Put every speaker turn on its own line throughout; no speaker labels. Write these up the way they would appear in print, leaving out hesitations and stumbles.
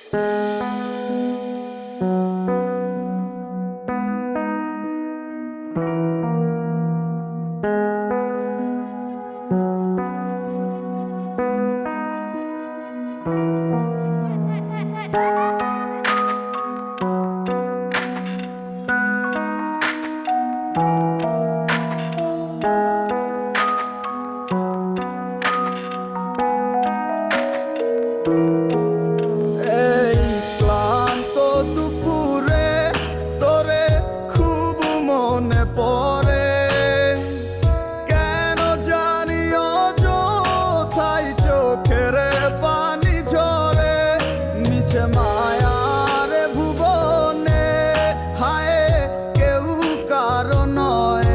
এই ক্লান্ত দুপুরে তোরে খুব মনে পড়ে, কেন জানি অযথায় চোখের পানি ঝরে, নিচে মায়ার ভুবনে হায় কেউ কারো নয়,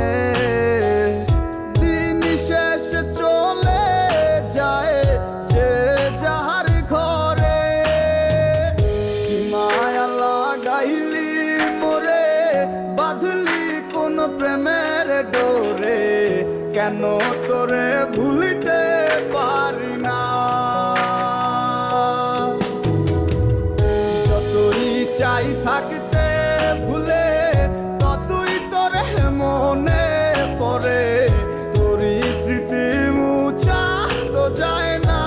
দিন শেষ চলে যায় যে যাহার ঘরে। কি মায়া লাগাইলি মোরে, বাঁধলি কোন প্রেমের ডোরে, কেন তোরে ভুলিতে পারি না। যতই চাই থাকতে ভুলে, ততই তোরে মনে পড়ে, তোরই স্মৃতি মুছা তো যায় না।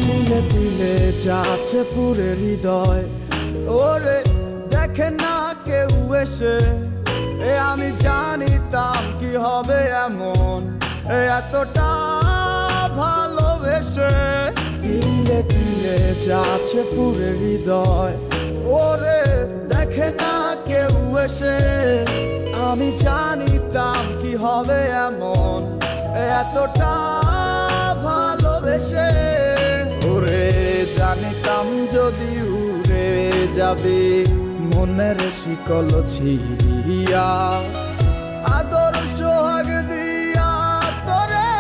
তিলে তিলে যাচ্ছে পুরে হৃদয়, ওরে দেখে না কেউ এসে, আমি জানিতাম কি হবে এমন, এতটা ভালোবেসে। তিলে তিলে যাচ্ছে পুরে হৃদয়, ওরে দেখে না কেউ এসে, আমি জানিতাম কি হবে এমন, এতটা ভালোবেসে। ওরে জানিতাম যদি উড়ে যাবে মনের শিকল ছিড়িয়া, আদর সোহাগ দিয়া তোরে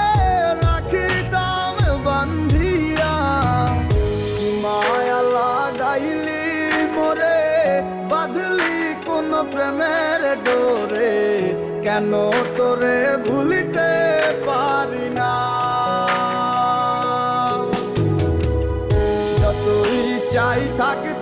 রাখিতাম বান্ধিয়া। কি মায়া লাগাইলি মোরে, বাঁধলি কোন প্রেমের ডোরে, কেন তোরে ভুলিতে পারি না। যতই চাই থাকতে